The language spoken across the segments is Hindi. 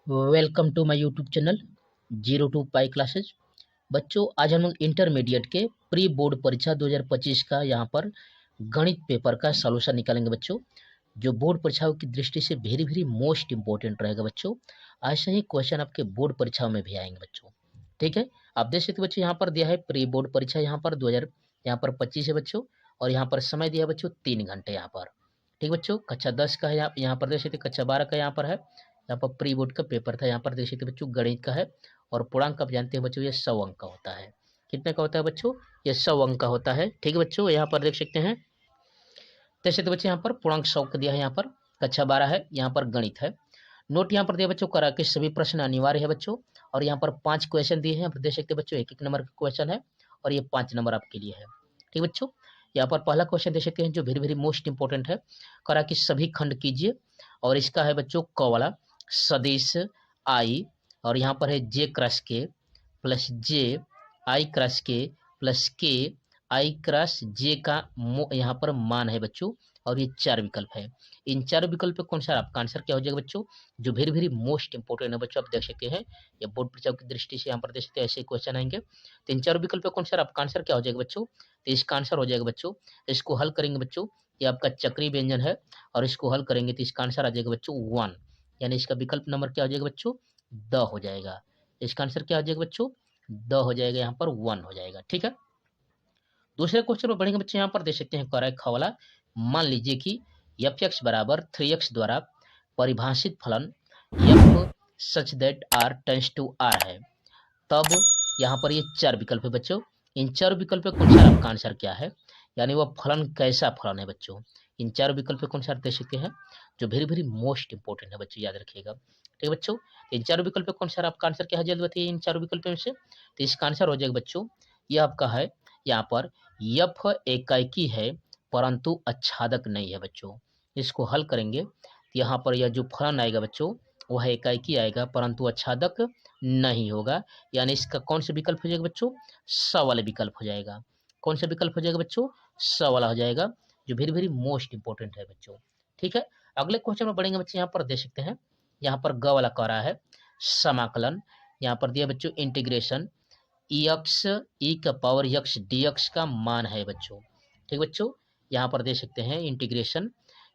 Welcome to my YouTube channel 02 pi classes. बच्चों, आज हम लोग इंटरमीडिएट के प्री बोर्ड परीक्षा 2025 का यहाँ पर गणित पेपर का सॉल्यूशन निकालेंगे बच्चों, जो बोर्ड परीक्षाओं की दृष्टि से वेरी वेरी मोस्ट इंपॉर्टेंट रहेगा बच्चों। ऐसे ही क्वेश्चन आपके बोर्ड परीक्षाओं में भी आएंगे बच्चों। ठीक है, आप देख सकते बच्चों, यहाँ पर दिया है प्री बोर्ड परीक्षा यहाँ पर 2025 है बच्चों। और यहाँ पर समय दिया बच्चों 3 घंटे यहाँ पर। ठीक बच्चों, कक्षा 10 का है, यहाँ पर देख सकते, कक्षा 12 का यहाँ पर है। यहाँ पर प्री बोर्ड का पेपर था, यहाँ पर देख सकते बच्चों गणित का है। और पूर्णांक आप जानते हैं बच्चों, ये 100 अंक का होता है। कितने का होता है बच्चों? ये 100 अंक का होता है। ठीक है बच्चों, यहाँ पर देख सकते हैं, देख सकते बच्चे यहाँ पर पूर्णांक 100 का दिया है। यहाँ पर कक्षा 12 है, यहाँ पर गणित है। नोट यहाँ पर दिया बच्चों, करा के सभी प्रश्न अनिवार्य है बच्चों। और यहाँ पर 5 क्वेश्चन दिए हैं, यहाँ पर देख सकते बच्चों 1-1 नंबर का क्वेश्चन है। और ये 5 नंबर आपके लिए है। ठीक बच्चों, यहाँ पर पहला क्वेश्चन देख सकते हैं, जो वेरी वेरी मोस्ट इंपॉर्टेंट है। करा कि सभी खंड कीजिए। और इसका है बच्चों क वाला सदिश आई, और यहाँ पर है जे क्रॉस के प्लस जे आई क्रॉस के आई क्रॉस जे का यहाँ पर मान है बच्चों। और ये 4 विकल्प है। इन 4 विकल्प पे कौन सा आपका आंसर क्या हो जाएगा बच्चों, जो वेरी वेरी मोस्ट इंपॉर्टेंट है बच्चों। आप देख सकते हैं, ये बोर्ड परीक्षा की दृष्टि से यहाँ पर देख सकते हैं, ऐसे क्वेश्चन आएंगे। तो इन 4 विकल्प पे कौन सा आपका आंसर क्या हो जाएगा बच्चों? तो इसका आंसर हो जाएगा बच्चों, इसको हल करेंगे बच्चों, ये आपका चक्रीय व्यंजन है। और इसको हल करेंगे तो इसका आंसर आ जाएगा बच्चों 1। यानी इसका विकल्प नंबर क्या हो जाएगा बच्चों? द हो जाएगा। इसका आंसर क्या हो जाएगा बच्चों? द हो जाएगा, यहाँ पर 1 हो जाएगा। ठीक है, दूसरे क्वेश्चन में बढ़ेंगे बच्चे, यहाँ पर देख सकते हैं करेक्ट ख वाला। मान लीजिए कि एफ एक्स बराबर 3x द्वारा परिभाषित फलन F such that R tends to R है। तब यहाँ पर ये 4 विकल्प है बच्चों। इन 4 विकल्प में कौन सा आपका आंसर क्या है, यानी वह फलन कैसा फलन है बच्चों। इन 4 विकल्प में कौन सा देख सकते हैं, जो वेरी वेरी मोस्ट इंपॉर्टेंट है बच्चों, याद रखिएगा। ठीक है बच्चों, इन 4 विकल्प में कौन सा आपका आंसर क्या है, जल्द बताइए इन 4 विकल्प में से। तो इसका आंसर हो जाएगा बच्चों, ये आपका है यहाँ पर यफ एकाकी है परंतु आच्छादक नहीं है बच्चों। इसको हल करेंगे तो यहाँ पर यह जो फलन आएगा बच्चों, वह एकाकी आएगा परंतु आच्छादक नहीं होगा। यानी इसका कौन सा विकल्प हो जाएगा बच्चों? स वाला विकल्प हो जाएगा। कौन सा विकल्प हो जाएगा बच्चों? स वाला हो जाएगा, जो वेरी वेरी मोस्ट इंपॉर्टेंट है बच्चों। ठीक है, अगले क्वेश्चन में बढ़ेंगे बच्चे, यहाँ पर देख सकते हैं, यहाँ पर ग वाला कह रहा है समाकलन। यहाँ पर दिया बच्चों इंटीग्रेशन एक्स ई का पावर यक्स डी एक्स का मान है बच्चों। ठीक बच्चों, यहाँ पर देख सकते हैं इंटीग्रेशन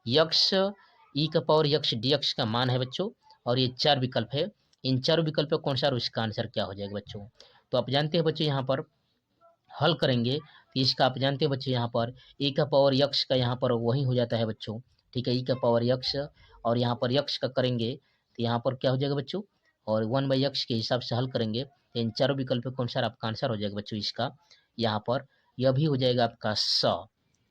यक्स ई का पावर यक्स डी एक्स का मान है बच्चों। और ये 4 विकल्प है। इन 4 विकल्प कौन सा, और इसका आंसर क्या हो जाएगा बच्चों? तो आप जानते हैं बच्चों, यहाँ पर हल करेंगे तो इसका आप जानते हैं बच्चों, यहाँ पर ई का पावर यक्स का यहाँ पर वही हो जाता है बच्चों। ठीक है, ई का पावर यक्स, और यहाँ पर यक्स का करेंगे तो यहाँ पर क्या हो जाएगा बच्चों, और 1/x के हिसाब से हल करेंगे तो इन 4 विकल्प में कौन सा आपका आंसर हो जाएगा बच्चों इसका। यहाँ पर यह भी हो जाएगा आपका स।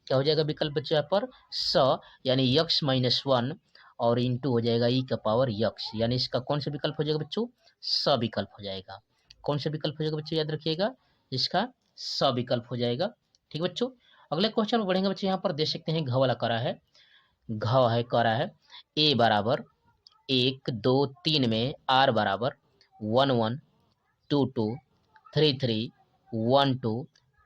क्या हो जाएगा विकल्प बच्चों यहाँ पर? स, यानी x-1 और इंटू हो जाएगा ई का पावर यक्स। यानी इसका कौन सा विकल्प हो जाएगा बच्चों? स विकल्प हो जाएगा। कौन सा विकल्प हो जाएगा बच्चों, याद रखिएगा, इसका स विकल्प हो जाएगा। ठीक बच्चों, अगले क्वेश्चन में बढ़ेंगे बच्चों, यहाँ पर देख सकते हैं घ वाला करा है, घ है करा है ए बराबर 1 2 3 में आर बराबर 1 1 2 2 3 3 1 2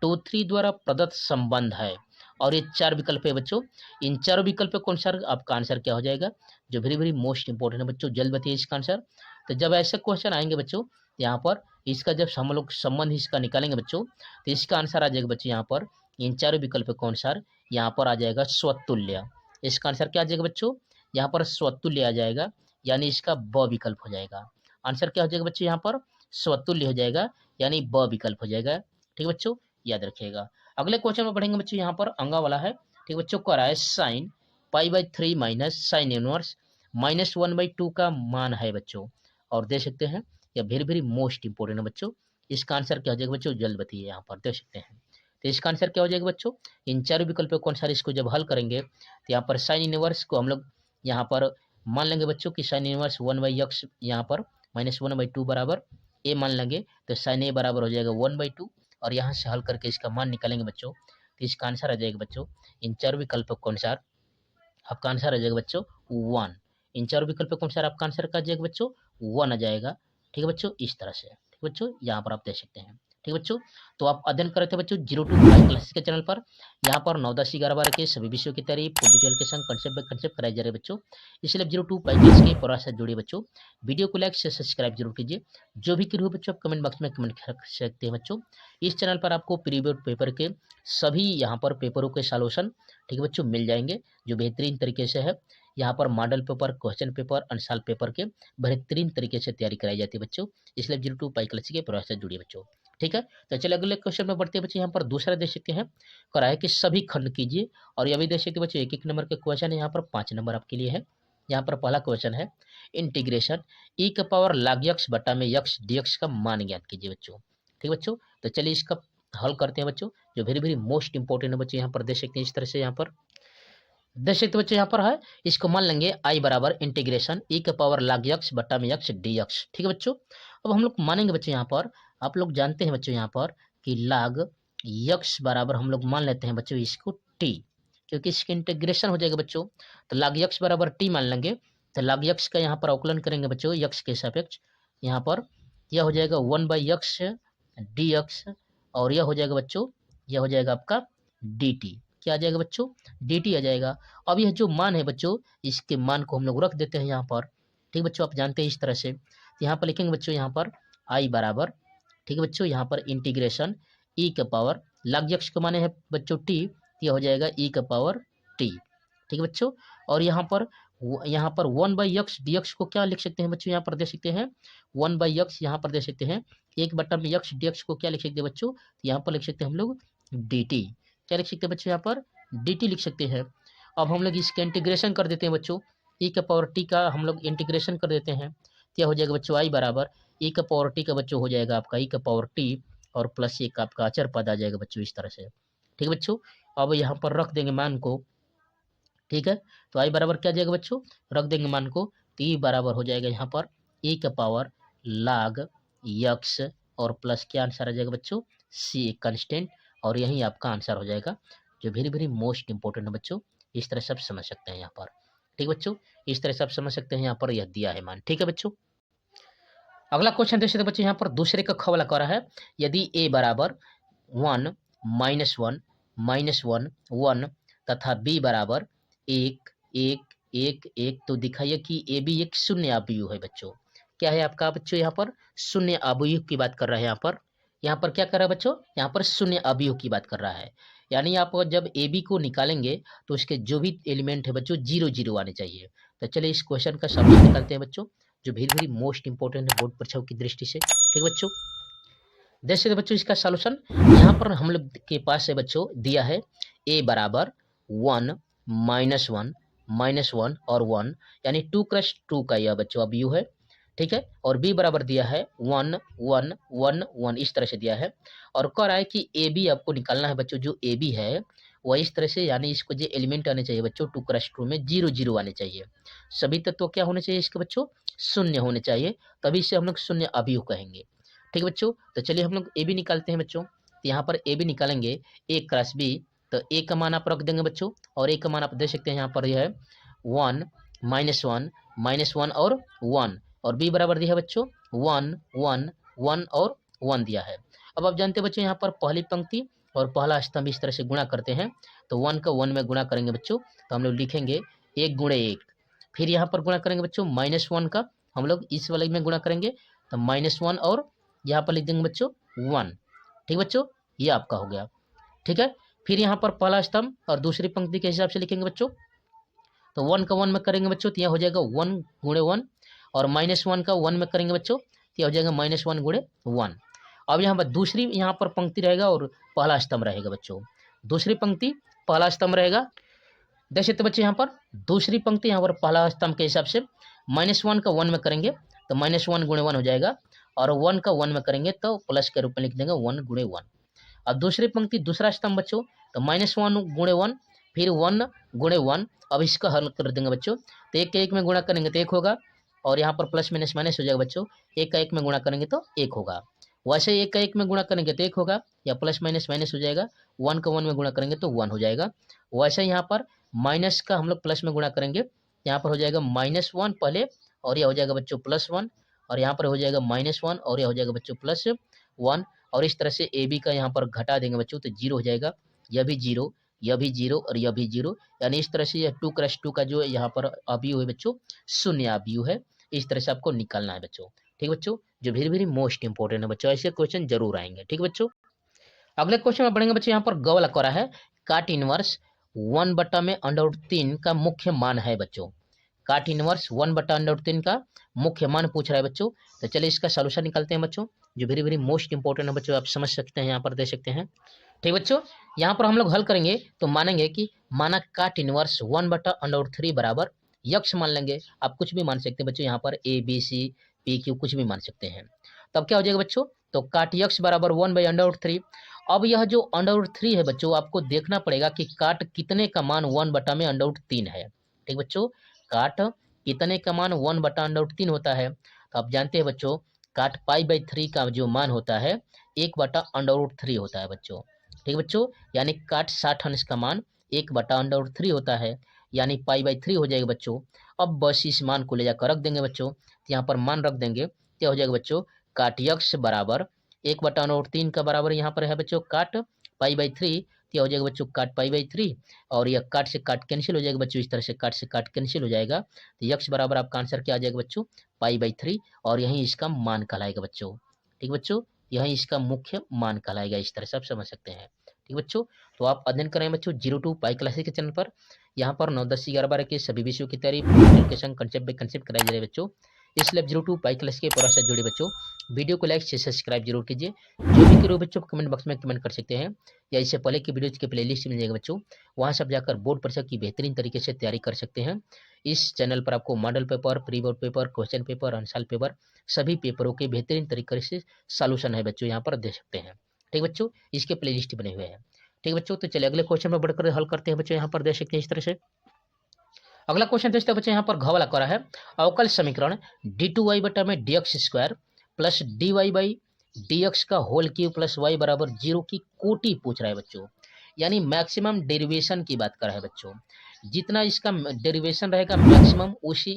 2 3 द्वारा प्रदत्त संबंध है। और ये 4 विकल्प है बच्चों। इन 4 विकल्प पे कौन सा आपका आंसर क्या हो जाएगा, जो वेरी वेरी मोस्ट इंपॉर्टेंट है बच्चों, जल्द बताइए इसका आंसर। तो जब ऐसे क्वेश्चन आएंगे बच्चों, यहाँ पर इसका जब हम लोग संबंध इसका निकालेंगे बच्चों, तो इसका आंसर आ जाएगा बच्चों, यहाँ पर इन 4 विकल्प पे कौन सा, यहाँ पर आ जाएगा स्वतुल्य। इसका आंसर क्या आ जाएगा बच्चों? यहाँ पर स्वतुल्य आ जाएगा, यानी इसका ब विकल्प हो जाएगा। आंसर क्या हो जाएगा बच्चों, यहाँ पर स्वतुल्य हो जाएगा, यानी ब विकल्प हो जाएगा। ठीक है बच्चों, याद रखिएगा। अगले क्वेश्चन में बढ़ेंगे बच्चों, यहाँ पर अंगा वाला है। ठीक बच्चों, कह रहा है साइन π/3 माइनस साइन इनवर्स -1/2 का मान है बच्चों। और देख सकते हैं, यह वेरी वेरी मोस्ट इंपॉर्टेंट है बच्चों। इसका आंसर क्या हो जाएगा बच्चों, जल्द बताइए। यहाँ पर देख सकते हैं, तो इसका आंसर क्या हो जाएगा बच्चों, इन 4 विकल्प कौन सा, इसको जब हल करेंगे तो यहाँ पर साइन इनवर्स को हम लोग यहाँ पर मान लेंगे बच्चों कि साइन इनवर्स 1/x यहाँ पर -1/2 बराबर ए मान लेंगे, तो साइन ए बराबर हो जाएगा 1/2। और यहाँ से हल करके इसका मान निकालेंगे बच्चों, तो इसका आंसर आ जाएगा बच्चों, इन 4 विकल्प कौन सा आपका आंसर आ जाएगा बच्चों 1। इन 4 विकल्प कौन सा आपका आंसर का जाएगा बच्चों 1 आ जाएगा। ठीक है बच्चों, इस तरह से। ठीक बच्चों, यहाँ पर आप देख सकते हैं। ठीक है बच्चों। तो आप अध्ययन कर रहे थे बच्चों 0 to 5 क्लासेस के चैनल पर। यहाँ पर 9, 10, 11, 12 के सभी विषयों की तैयारी पूरी डिटेल के संग कंसेप्ट बाय कंसेप्ट कराई जा रही है बच्चों। इसलिए 0 to 5 क्लास के पूरा साथ जुड़िए बच्चों। वीडियो को लाइक से सब्सक्राइब जरूर कीजिए। जो भी क्वेरी हो बच्चों आप कमेंट बॉक्स में कमेंट कर सकते हैं बच्चों। इस चैनल पर आपको प्री बोर्ड पेपर के सभी यहाँ पर पेपरों के सॉल्यूशन ठीक है बच्चों मिल जाएंगे, जो बेहतरीन तरीके से है। यहाँ पर model paper, question paper, unsolved paper के बेहतरीन तरीके से तैयारी कराई जाती है बच्चों। इसलिए 0 to 5 क्लास के पूरा साथ जुड़िए बच्चों। ठीक है, तो चलिए अगले क्वेश्चन में बढ़ते हैं बच्चे। यहाँ पर दूसरा देख सकते हैं कराए कि सभी खंड कीजिए, और ये भी देख सकते हैं बच्चे 1-1 नंबर के क्वेश्चन है। यहाँ पर 5 नंबर आपके लिए है। यहाँ पर पहला क्वेश्चन है इंटीग्रेशन e का पावर log x बटा में x dx का मान ज्ञात कीजिए बच्चों। ठीक बच्चों, तो चलिए इसका हल करते हैं बच्चों, जो वेरी वेरी मोस्ट इंपॉर्टेंट है बच्चे। यहाँ पर देख सकते हैं इस तरह से, यहाँ पर देख सकते बच्चे यहाँ पर है, इसको मान लेंगे आई बराबर इंटीग्रेशन e का पावर log x बटा में x dx। ठीक है बच्चों, अब हम लोग मानेंगे बच्चे यहाँ पर, आप लोग जानते हैं बच्चों यहाँ पर कि log x बराबर हम लोग मान लेते हैं बच्चों इसको t, क्योंकि इसके इंटीग्रेशन हो जाएगा बच्चों। तो log x बराबर t मान लेंगे, तो log x का यहाँ पर अवकलन करेंगे बच्चों x के सापेक्ष। यहाँ पर यह हो जाएगा 1/x dx, और यह हो जाएगा बच्चों, यह हो जाएगा आपका dt। क्या आ जाएगा बच्चों? dt आ जाएगा। अब यह जो मान है बच्चों, इसके मान को हम लोग रख देते हैं यहाँ पर। ठीक बच्चों, आप जानते हैं इस तरह से। तो यहाँ पर लिखेंगे बच्चों यहाँ पर आई बराबर, ठीक है बच्चों, यहाँ पर इंटीग्रेशन e का पावर log x के माने है बच्चों t, यह हो जाएगा e का पावर t। ठीक है बच्चों, और यहाँ पर 1/x dx को क्या लिख सकते हैं बच्चों? यहाँ पर दे सकते हैं 1/x, यहाँ पर दे सकते हैं 1/x dx को क्या लिख सकते हैं बच्चों? यहाँ पर लिख सकते हैं हम लोग dt। क्या लिख सकते हैं बच्चों? यहाँ पर dt लिख सकते हैं। अब हम लोग इसका इंटीग्रेशन कर देते हैं बच्चों, e का पावर t का हम लोग इंटीग्रेशन कर देते हैं। क्या हो जाएगा बच्चों? आई बराबर e का पावर t का बच्चों हो जाएगा आपका e का पावर t और प्लस एक आपका अचर पद आ जाएगा बच्चों इस तरह से। ठीक है बच्चों, अब यहाँ पर रख देंगे मान को। ठीक है, तो आई बराबर क्या जाएगा बच्चों? रख देंगे मान को, तो ई बराबर हो जाएगा यहाँ पर e का पावर log x और प्लस क्या आंसर आ जाएगा बच्चों? सी एक कंस्टेंट, और यही आपका आंसर हो जाएगा, जो वेरी वेरी मोस्ट इंपॉर्टेंट है बच्चों। इस तरह से आप समझ सकते हैं यहाँ पर। ठीक बच्चों, इस तरह से आप समझ सकते हैं यहाँ पर यह दिया है मान। ठीक है बच्चों, अगला क्वेश्चन देख सकते बच्चों, यहाँ पर दूसरे का ख वाला कह रहा है यदि a बराबर 1 -1 -1 तथा b बराबर 1 1 1 1, तो दिखाइए कि ए बी एक शून्य अवयव है बच्चों। क्या है आपका बच्चों? यहाँ पर शून्य अवयव की बात कर रहा है। यहाँ पर क्या कर रहा है बच्चों? यहाँ पर शून्य अवयव की बात कर रहा है। यानी आप जब ए बी को निकालेंगे तो उसके जो भी एलिमेंट है बच्चों 0 0 आने चाहिए। तो चलिए इस क्वेश्चन का सॉल्यूशन निकालते हैं बच्चों, जो वेरी वेरी मोस्ट इंपॉर्टेंट है बोर्ड परीक्षाओं की दृष्टि से। ठीक बच्चों, देख सकते बच्चों इसका सॉल्यूशन यहाँ पर हम लोग के पास है बच्चों, दिया है a बराबर 1 -1 और 1, यानी 2 क्रॉस 2 का यह बच्चों अवयव है। ठीक है, और b बराबर दिया है 1 1 1 1, इस तरह से दिया है। और कह रहा है कि ए बी आपको निकालना है बच्चों, जो ए बी है वह इस तरह से, यानी इसको जो एलिमेंट आने चाहिए बच्चों 2 क्रॉस 2 में 0 0 आने चाहिए। सभी तत्व क्या होने चाहिए इसके बच्चों? शून्य होने चाहिए, तभी इसे हम लोग शून्य अवयव कहेंगे। ठीक है बच्चों, तो चलिए हम लोग ए बी निकालते हैं बच्चों। तो यहाँ पर ए बी निकालेंगे ए क्रॉस बी, तो ए का मान आप रख देंगे बच्चों, और ए का मान आप देख सकते हैं यहाँ पर यह है 1 -1 और 1, और बी बराबर दिया है बच्चों 1 1 1 और 1 दिया है। अब आप जानते हैं बच्चों यहाँ पर पहली पंक्ति और पहला स्तंभ इस तरह से गुणा करते हैं, तो 1 का 1 में गुणा करेंगे बच्चों, तो हम लोग लिखेंगे 1 गुणे 1। फिर यहाँ पर गुणा करेंगे बच्चों -1 का, हम लोग इस वाले में गुणा करेंगे, तो -1 और यहाँ पर लिख देंगे बच्चों 1। ठीक बच्चों, ये आपका हो गया। ठीक है, फिर यहाँ पर पहला स्तंभ और दूसरी पंक्ति के हिसाब से लिखेंगे बच्चों, तो 1 का 1 में करेंगे बच्चों, तो यह हो जाएगा 1 गुणे 1, और -1 का 1 में करेंगे बच्चों, तो यह हो जाएगा -1 गुणे 1। अब यहाँ पर दूसरी यहाँ पर पंक्ति रहेगा और पहला स्तंभ रहेगा बच्चों। दूसरी पंक्ति पहला स्तंभ रहेगा, देख सकते बच्चे यहाँ पर दूसरी पंक्ति यहाँ पर पहला स्तंभ के हिसाब से -1 का 1 में करेंगे तो -1 गुणे 1 हो जाएगा, और 1 का 1 में करेंगे तो प्लस के रूप में लिख देंगे 1 गुणे 1। अब दूसरी पंक्ति दूसरा स्तंभ बच्चों, तो -1 गुणे 1, फिर 1 गुणे 1। अब इसका हल कर देंगे बच्चों, तो 1 का 1 में गुणा करेंगे तो 1 होगा, और यहाँ पर प्लस माइनस माइनस हो जाएगा बच्चों, 1 का 1 में गुणा करेंगे तो 1 होगा। वैसे 1 का 1 में गुणा करेंगे तो 1 होगा, या प्लस माइनस माइनस हो जाएगा, 1 का 1 में गुणा करेंगे तो 1 हो जाएगा। वैसे यहाँ पर माइनस का हम लोग प्लस में गुणा करेंगे, यहाँ पर हो जाएगा -1 पहले, और यह हो जाएगा बच्चों +1, और यहाँ पर हो जाएगा -1 और यह हो जाएगा बच्चों +1, 1 और इस तरह से ए बी का यहाँ पर घटा देंगे बच्चों तो 0 हो जाएगा, यह भी 0, यह भी 0 और यह भी 0, यानी इस तरह से यह 2 क्रॉस 2 का जो यहाँ पर अवयव है बच्चों शून्य अवयव है। इस तरह से आपको निकालना है बच्चों। ठीक बच्चों, जो वेरी वेरी मोस्ट इंपॉर्टेंट है बच्चों, ऐसे क्वेश्चन जरूर आएंगे। ठीक बच्चों, अगले क्वेश्चन में बढ़ेंगे बच्चों। यहाँ पर ग वाला करा है काट इनवर्स 1/3 का मुख्य मान है बच्चों। काट इनवर्स 1/3 का मुख्य मान पूछ रहा है बच्चों। तो चलिए इसका सॉल्यूशन निकालते हैं बच्चों, जो वेरी वेरी मोस्ट इंपॉर्टेंट है बच्चों, आप समझ सकते हैं, यहाँ पर दे सकते हैं। ठीक बच्चों, यहाँ पर हम लोग हल करेंगे तो मानेंगे कि माना काट इनवर्स 1/3 बराबर यक्स मान लेंगे। आप कुछ भी मान सकते हैं बच्चों, यहाँ पर A B C P Q कुछ भी मान सकते हैं। तब क्या हो जाएगा बच्चों, तो काट यक्स बराबर 1/3। अब यह जो √3 है बच्चों, आपको देखना पड़ेगा कि काट कितने का मान 1/3 है। ठीक बच्चों, काट कितने का मान 1/3 होता है। तो आप जानते हैं बच्चों, काट π/3 का जो मान होता है 1/√3 होता है बच्चों। ठीक बच्चों, यानी काट 60 अंश का मान 1/√3 होता है, यानी π/3 हो जाएगा बच्चों। अब बस इस मान को ले जाकर रख देंगे बच्चों, तो यहाँ पर मान रख देंगे, क्या हो जाएगा बच्चों, काट यक्स बराबर 1/√3 का बराबर यहाँ पर है बच्चों काट π/3, क्या हो जाएगा बच्चों काट π/3 और यह काट से काट कैंसिल हो जाएगा बच्चों, इस तरह से काट से काट कैंसिल हो जाएगा। तो यक्स बराबर आपका आंसर क्या आ जाएगा बच्चों, π/3 और यही इसका मान कहलाएगा बच्चों। ठीक बच्चों, यही इसका मुख्य मान कहलाएगा, इस तरह से आप समझ सकते हैं। ठीक बच्चों, तो आप अध्ययन करें बच्चों 02 पाई क्लासेस के चैनल पर। यहाँ पर 9, 10, 11, 12 के सभी विषयों की तैयारी कंसेप्ट बाय कंसेप्ट कराई जा रही है बच्चों। इसलिए 02 पाई क्लास के पूरा से जुड़े बच्चों, वीडियो को लाइक से सब्सक्राइब जरूर कीजिए। जो भी करो बच्चों कमेंट बॉक्स में कमेंट कर सकते हैं, या इससे पहले की वीडियोज के प्लेलिस्ट मिल जाएगा बच्चों, वहाँ से आप जाकर बोर्ड परीक्षा की बेहतरीन तरीके से तैयारी कर सकते हैं। इस चैनल पर आपको model paper, pre board paper, question paper, answer paper, सभी पेपरों के बेहतरीन तरीके से सॉल्यूशन है बच्चों, यहाँ पर दे सकते हैं। ठीक बच्चों, इसके प्लेलिस्ट बने हुए हैं। ठीक बच्चों, तो चलिए अगले क्वेश्चन में बढ़कर हल करते हैं बच्चों, यहाँ पर दे सकते हैं इस तरह से। अगला क्वेश्चन देखते हैं बच्चों, यहाँ पर घ वाला करा है अवकल समीकरण d2y/dx² प्लस dy/dx का होल क्यूब प्लस y बराबर 0 की कोटि पूछ रहा है बच्चों। यानी मैक्सिमम डेरिवेशन की बात कर रहा है बच्चों, जितना इसका डेरिवेशन रहेगा मैक्सिमम उसी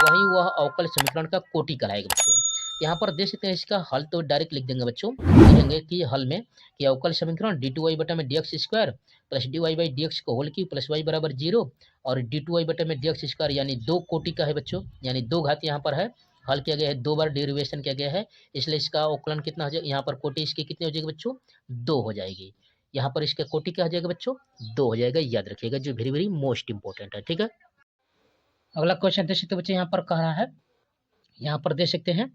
वही वह अवकल समीकरण का कोटि कहलाएगा बच्चों। यहाँ पर देख सकते हैं इसका हल तो डायरेक्ट लिख देंगे बच्चों, लिखेंगे कि हल में कि अवकल समीकरण d2y/dx² प्लस dy/dx को होल क्यूब प्लस y बराबर 0 और d2y/dx² यानी 2 कोटि का है बच्चों, यानी 2 घात यहाँ पर है, हल किया गया है, 2 बार डेरिवेशन किया गया है, इसलिए इसका अवकलन कितना हो जाएगा, यहाँ पर कोटि इसकी कितनी हो जाएगी बच्चों, 2 हो जाएगी। यहाँ पर इसका कोटि क्या हो जाएगा बच्चों, 2 हो जाएगा, याद रखिएगा, जो वेरी वेरी मोस्ट इंपॉर्टेंट है। ठीक है, अगला क्वेश्चन देख सकते बच्चे, यहाँ पर कह रहा है, यहाँ पर देख सकते हैं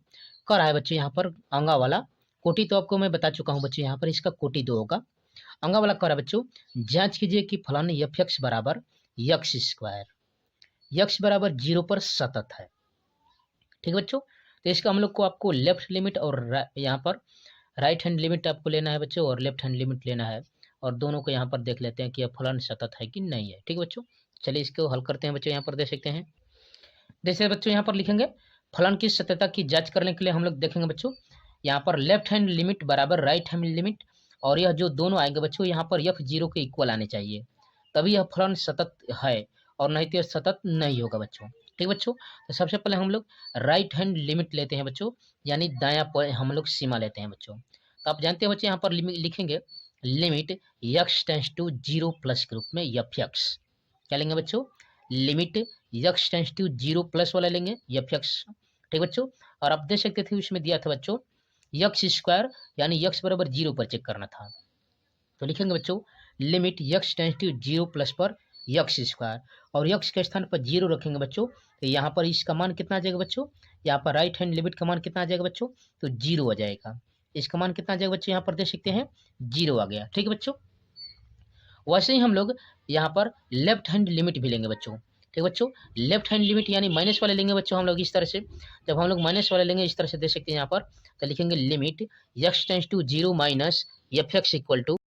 कह रहा है बच्चे, यहाँ पर अंगा वाला कोटि तो आपको मैं बता चुका हूँ बच्चे, यहाँ पर इसका कोटि 2 होगा। अंगा वाला कह रहा है बच्चों, जांच कीजिए कि फलन f(x) बराबर x², x बराबर 0 पर सतत है। ठीक बच्चों, तो इसका हम लोग को आपको लेफ्ट लिमिट और यहाँ पर राइट हैंड लिमिट आपको लेना है बच्चों, और लेफ्ट हैंड लिमिट लेना है, और दोनों को यहाँ पर देख लेते हैं कि यह फलन सतत है कि नहीं है। ठीक बच्चों, चलिए इसको हल करते हैं बच्चों, यहाँ पर देख सकते हैं। जैसे बच्चों यहाँ पर लिखेंगे फलन की सत्यता की जांच करने के लिए हम लोग देखेंगे बच्चों, यहाँ पर लेफ्ट हैंड लिमिट बराबर राइट हैंड लिमिट, और यह जो दोनों आएंगे बच्चों यहाँ पर f0 के इक्वल आने चाहिए, तभी यह फलन सतत है, और नहीं तो सतत नहीं होगा बच्चों। ठीक बच्चों, तो सबसे पहले हम लोग राइट हैंड लिमिट लेते हैं बच्चों, यानी दायां हम लोग सीमा लेते हैं बच्चों। तो आप जानते हैं बच्चों, यहाँ पर लिखेंगे लिमिट x→0 प्लस के रूप में f(x), क्या लेंगे बच्चों, लिमिट x→0 प्लस वाला लेंगे f(x). ठीक बच्चों, और आप देख सकते थे उसमें दिया था बच्चों x² यानी x बराबर 0 पर चेक करना था, तो लिखेंगे बच्चों लिमिट x→0 प्लस पर x², और x के स्थान पर 0 रखेंगे बच्चों, तो यहाँ पर इसका मान कितना आ जाएगा बच्चों, यहाँ पर राइट हैंड लिमिट का मान कितना आ जाएगा बच्चों, तो 0 आ जाएगा। इसका मान कितना आ जाएगा बच्चों, यहाँ पर देख सकते हैं 0 आ गया। ठीक है बच्चों, वैसे ही हम लोग यहाँ पर लेफ्ट हैंड लिमिट भी लेंगे बच्चों। ठीक बच्चों, लेफ्ट हैंड लिमिट यानी माइनस वाले लेंगे बच्चों हम लोग इस तरह से, जब हम लोग माइनस वाले लेंगे इस तरह से देख सकते हैं यहाँ पर, तो लिखेंगे limit x→0 minus f(x) equal to,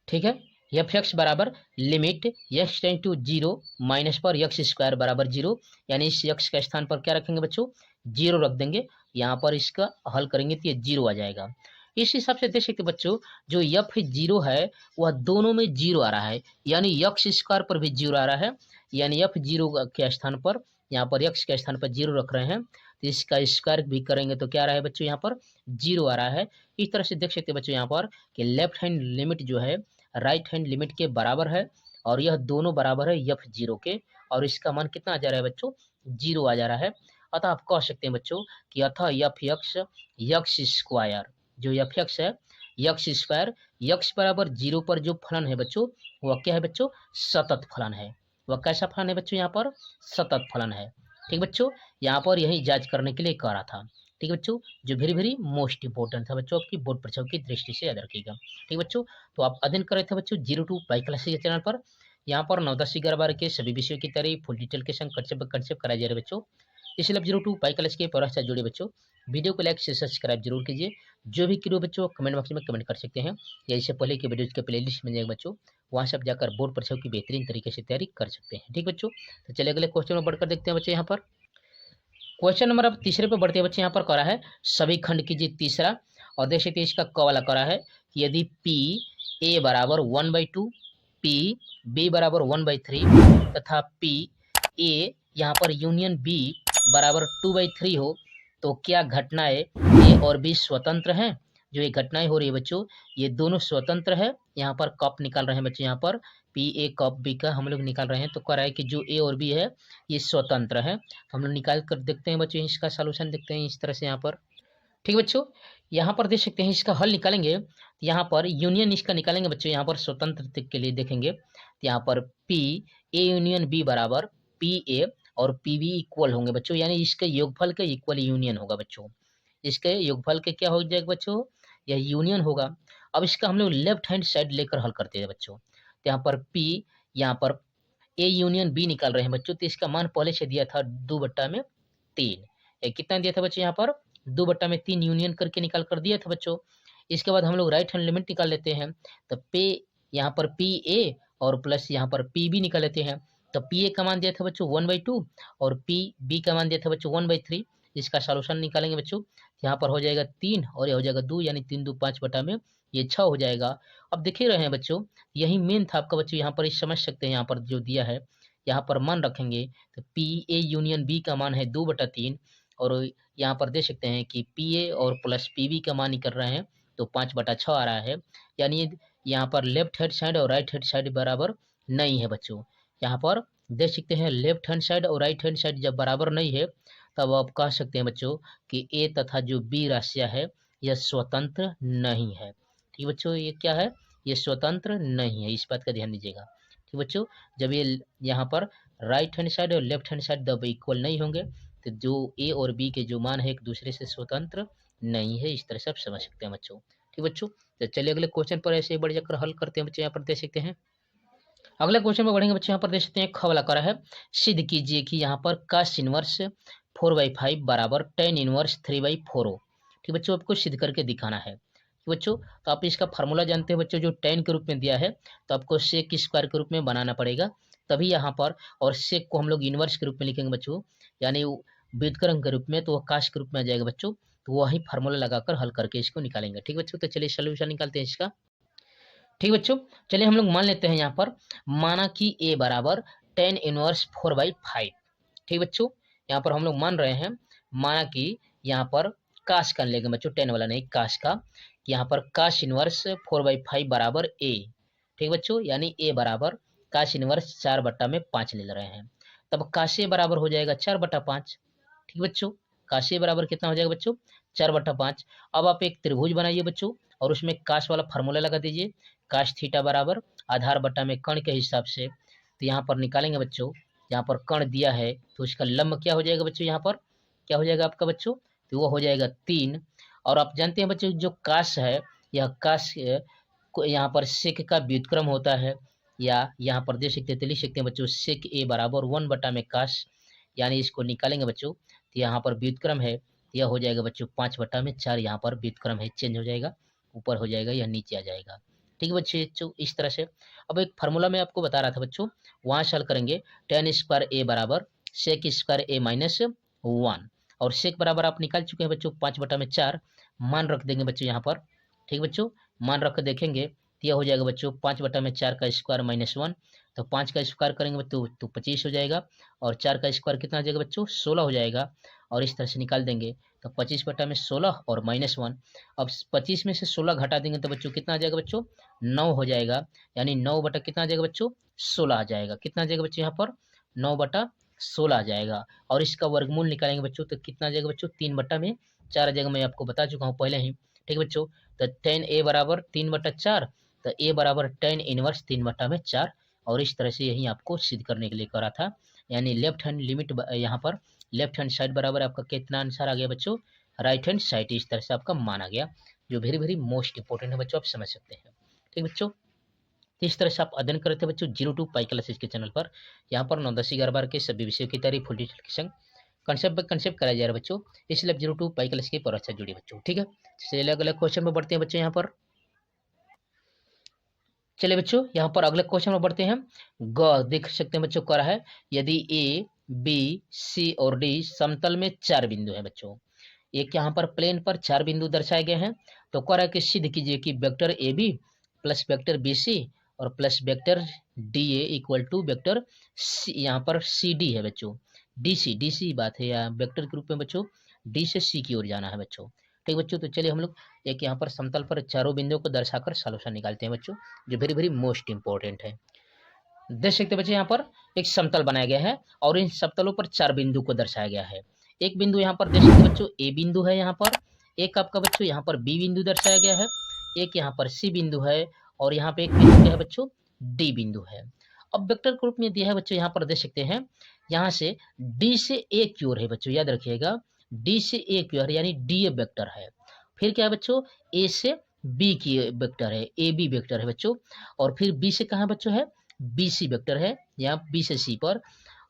ठीक है, f(x) बराबर लिमिट x→0 माइनस पर x² बराबर 0, यानी इस x के स्थान पर क्या रखेंगे बच्चों, 0 रख देंगे, यहाँ पर इसका हल करेंगे तो ये 0 आ जाएगा। इस हिसाब से देख सकते बच्चों, जो f0 है वह दोनों में 0 आ रहा है, यानी x² पर भी 0 आ रहा है, यानी f0 के स्थान पर यहाँ पर x के स्थान पर 0 रख रहे हैं, तो इसका स्क्वायर भी करेंगे तो क्या आ रहा है बच्चों यहाँ पर 0 आ रहा है। इस तरह से देख सकते हैं बच्चों यहाँ पर कि लेफ्ट हैंड लिमिट जो है राइट हैंड लिमिट के बराबर है और यह दोनों बराबर है f0 के, और इसका मान कितना आ जा रहा है बच्चों 0 आ जा रहा है। अतः आप कह सकते हैं बच्चों कि अतः यक्स स्क्वायर जो यक्स है यक्स स्क्वायर यक्स बराबर 0 पर जो फलन है बच्चों वह क्या है बच्चों सतत फलन है। वह कैसा फलन है बच्चों यहाँ पर सतत फलन है। ठीक बच्चों, यहाँ पर यही जांच करने के लिए कह रहा था। ठीक बच्चों, जो वेरी वेरी मोस्ट इंपोर्टेंट था बच्चों आपकी बोर्ड परीक्षाओं की दृष्टि से याद रखिएगा। ठीक बच्चों, तो आप अध्ययन कर रहे थे बच्चों 02 बाई क्लासेस चैनल पर। यहाँ पर 9, 10, 11, 12 के सभी विषयों की तैयारी फुल डिटेल के संग कंसेप्ट कराया जा रहा है बच्चों। इसलिए आप 02 बाई क्लास के पढ़ाई से जुड़े बच्चों वीडियो को लाइक से सब्सक्राइब जरूर कीजिए। जो भी क्रियो बच्चों कमेंट बॉक्स में कमेंट कर सकते हैं या इससे पहले के वीडियो के प्लेलिस्ट में जाएगा बच्चों, वहाँ से आप जाकर बोर्ड परीक्षाओं की बेहतरीन तरीके से तैयारी कर सकते हैं। ठीक बच्चों, तो चलिए अगले क्वेश्चन में बढ़कर देखते हैं बच्चों। यहाँ पर क्वेश्चन नंबर अब तीसरे पे बढ़ते हैं बच्चे। यहाँ पर करा है सभी खंड कीजिए तीसरा, और देख सकते हैं इसका क वाला करा है कि यदि पी ए बराबर 1/2, पी बी बराबर 1/3 तथा पी ए यहाँ पर यूनियन बी बराबर 2/3 हो तो क्या घटनाएं ए और बी स्वतंत्र हैं। जो ये घटनाएं हो रही है बच्चों ये दोनों स्वतंत्र है। यहाँ पर कप निकाल रहे हैं बच्चे, यहाँ पर पी ए कप बी का हम लोग निकाल रहे हैं, तो कह रहा है कि जो ए और बी है ये स्वतंत्र है। तो हम लोग निकाल कर देखते हैं बच्चों, इसका सॉल्यूशन देखते हैं इस तरह से यहाँ पर। ठीक बच्चों, यहाँ पर देख सकते हैं इसका हल निकालेंगे। यहाँ पर यूनियन इसका निकालेंगे बच्चों, यहाँ पर स्वतंत्र के लिए देखेंगे तो यहाँ पर पी ए यूनियन बी बराबर पी ए और पी बी इक्वल होंगे बच्चों, यानी इसके योगफल के इक्वल यूनियन होगा बच्चों। इसके योगफल के क्या हो जाएगा बच्चों यह यूनियन होगा। अब इसका हम लोग लेफ्ट हैंड साइड लेकर हल करते हैं बच्चों। तो यहाँ पर पी यहाँ पर ए यूनियन बी निकाल रहे हैं बच्चों, तो इसका मान पहले से दिया था 2/3। कितना दिया था बच्चों यहाँ पर 2/3 यूनियन करके निकाल कर दिया था बच्चों। इसके बाद हम लोग राइट हैंड लिमिट निकाल लेते हैं, तो पे यहाँ पर पी ए और प्लस यहाँ पर पी बी निकाल लेते हैं। तो पी ए का मान दिया था बच्चों 1/2 और पी बी का मान दिया था बच्चों 1/3। इसका सॉल्यूशन निकालेंगे बच्चों, यहाँ पर हो जाएगा 3 और यह हो जाएगा 2, यानी 3 2 5 बटा में ये 6 हो जाएगा। अब देख ही रहे हैं बच्चों यही मेन था आपका बच्चों, यहाँ पर समझ सकते हैं यहाँ पर जो दिया है यहाँ पर मान रखेंगे तो पी ए यूनियन बी का मान है 2/3 और यहाँ पर देख सकते हैं कि पी ए और प्लस पी बी का मान निकल रहे हैं तो 5/6 आ रहा है। यानी यहाँ पर लेफ्ट हैंड साइड और राइट हैंड साइड बराबर नहीं है बच्चों। यहाँ पर देख सकते हैं लेफ्ट हैंड साइड और राइट हैंड साइड जब बराबर नहीं है तब आप कह सकते हैं बच्चों कि ए तथा जो बी राशियाँ है यह स्वतंत्र नहीं है। ठीक बच्चों, ये क्या है ये स्वतंत्र नहीं है, इस बात का ध्यान दीजिएगा। ठीक बच्चों, जब ये यहाँ पर राइट हैंड साइड और लेफ्ट हैंड साइड जब इक्वल नहीं होंगे तो जो ए और बी के जो मान है एक दूसरे से स्वतंत्र नहीं है। इस तरह से आप समझ सकते हैं बच्चों। ठीक बच्चों, तो चलिए अगले क्वेश्चन पर ऐसे ही बढ़ जाकर हल करते हैं बच्चों। यहाँ पर देख सकते हैं अगले क्वेश्चन में बढ़ेंगे बच्चों। यहाँ पर देख सकते हैं ख वाला करा है सिद्ध कीजिए कि यहाँ पर cos इनवर्स 4/5 बराबर tan इनवर्स 3/4 हो। ठीक बच्चों, आपको सिद्ध करके दिखाना है। बच्चों, तो आप इसका फार्मूला जानते हैं बच्चों, जो tan के रूप में दिया है तो आपको sec स्क्वायर के रूप में बनाना पड़ेगा तभी यहाँ पर, और sec को हम लोग इनवर्स के रूप में लिखेंगे बच्चों, यानी व्युत्क्रम के रूप में, तो वह cos के रूप में आ जाएगा बच्चों। तो वही फार्मूला लगाकर हल करके इसको निकालेंगे। ठीक बच्चों, तो चलिए सोल्यूशन निकालते हैं इसका। ठीक बच्चों, चलिए हम लोग मान लेते हैं यहाँ पर माना कि a बराबर tan इनवर्स 4/5। ठीक बच्चों, यहाँ पर हम लोग मान रहे हैं माना कि यहाँ पर काश कर लेंगे बच्चों, tan वाला नहीं काश का, कि यहाँ पर काश इनवर्स 4/5 बराबर a। ठीक बच्चों, यानी a बराबर काश इनवर्स 4/5 ले रहे हैं, तब काश a बराबर हो जाएगा 4/5। ठीक बच्चों, काश a बराबर कितना हो जाएगा बच्चों 4/5। अब आप एक त्रिभुज बनाइए बच्चों और उसमें काश वाला फार्मूला लगा दीजिए, काश थीटा बराबर आधार बटा में कर्ण के हिसाब से। तो यहाँ पर निकालेंगे बच्चों, यहाँ पर कर्ण दिया है तो उसका लंब क्या हो जाएगा बच्चों, यहाँ पर क्या हो जाएगा आपका बच्चों, तो वो हो जाएगा 3। और आप जानते हैं बच्चों जो काश है यह काश यहाँ पर सेक का व्युत्क्रम होता है, या यहाँ पर देख सकते हैं लिख सकते हैं बच्चों सेक ए बराबर 1 बटा में काश, यानी इसको निकालेंगे बच्चों तो यहाँ पर व्युत्क्रम है यह हो जाएगा बच्चों 5/4। यहाँ पर व्युत्क्रम है चेंज हो जाएगा, ऊपर हो जाएगा या नीचे आ जाएगा। ठीक है बच्चों, इस तरह से। अब एक फार्मूला में आपको बता रहा था बच्चों, वहाँ से हल करेंगे tan स्क्वायर ए बराबर सेक स्क्वायर ए -1, और सेक बराबर आप निकाल चुके हैं बच्चों 5/4। मान रख देंगे बच्चों यहाँ पर। ठीक बच्चों, मान रख देखेंगे तो यह हो जाएगा बच्चों 5/4 का स्क्वायर -1, तो 5 का स्क्वायर करेंगे बच्चों तो 25 हो जाएगा, और 4 का स्क्वायर कितना हो जाएगा बच्चों 16 हो जाएगा, और इस तरह से निकाल देंगे तो 25/16 और -1। अब 25 में से 16 घटा देंगे तो बच्चों कितना आ जाएगा बच्चों, 9 हो जाएगा। यानी 9 बटा कितना आ जाएगा बच्चों, 16 आ जाएगा। कितना आ जाएगा बच्चों यहाँ पर, 9/16 आ जाएगा। और इसका वर्गमूल निकालेंगे बच्चों तो कितना आ जाएगा बच्चों, 3/4 आ जाएगा। मैं आपको बता चुका हूँ पहले ही, ठीक है बच्चों। तो tan a बराबर 3/4, तो a बराबर tan इनवर्स 3/4। और इस तरह से यही आपको सिद्ध करने के लिए करा था। यानी लेफ्ट हैंड लिमिट यहाँ पर लेफ्ट हैंड साइड बराबर आपका कितना आंसर आ गया बच्चों, राइट हैंड साइड। इस तरह से आपका माना गया, जो वेरी वेरी मोस्ट इंपॉर्टेंट है बच्चों, आप समझ सकते हैं। ठीक बच्चों, इस तरह से आप अध्ययन करते हैं बच्चों 0 to पाई क्लासेज के चैनल पर। यहाँ पर 9, 10, 11, 12 के सभी विषयों की तैयारी फुल डिटेल के संग कंसेप्ट बाय कंसेप्ट कराया जा रहा है बच्चों, इसलिए 0 to पाई क्लास के पर अच्छा जुड़िए बच्चों। ठीक है, चलिए अलग अलग क्वेश्चन में बढ़ते हैं बच्चों। यहाँ पर चलिए बच्चों, यहाँ पर अगले क्वेश्चन में बढ़ते हैं। ग देख सकते हैं बच्चों, कर है यदि ए बी सी और डी समतल में 4 बिंदु है बच्चों। एक यहाँ पर प्लेन पर 4 बिंदु दर्शाए गए हैं, तो कर है कि सिद्ध कीजिए कि vector A B plus vector B C और plus vector D A equal to vector C, यहाँ पर सी डी है बच्चों। डी सी बात है, या वेक्टर के रूप में बच्चों डी से सी की ओर जाना है बच्चों। ठीक बच्चों, तो चलिए हम लोग एक यहाँ पर समतल पर चारों बिंदुओं को दर्शाकर सॉल्यूशन निकालते हैं बच्चों, जो वेरी वेरी मोस्ट इंपॉर्टेंट है। देख सकते हैं बच्चों, यहाँ पर एक समतल बनाया गया है और इन समतलों पर 4 बिंदु को दर्शाया गया है। एक बिंदु यहाँ पर देख सकते हैं बच्चों, ए बिंदु है यहाँ पर, एक आपका बच्चों यहाँ पर बी बिंदु दर्शाया गया है, एक यहाँ पर सी बिंदु है, और यहाँ पे एक बिंदु क्या है बच्चों, डी बिंदु है। अब वेक्टर के रूप में दिया है बच्चों, यहाँ पर देख सकते हैं, यहाँ से डी से ए की ओर है बच्चों, याद रखिएगा डी से ए की ओर, यानी डी ए वेक्टर है। फिर क्या है बच्चों, ए से बी की वेक्टर है, ए बी वेक्टर है बच्चों। और फिर बी से कहाँ बच्चों है, बी सी वेक्टर है, यहाँ बी से सी पर।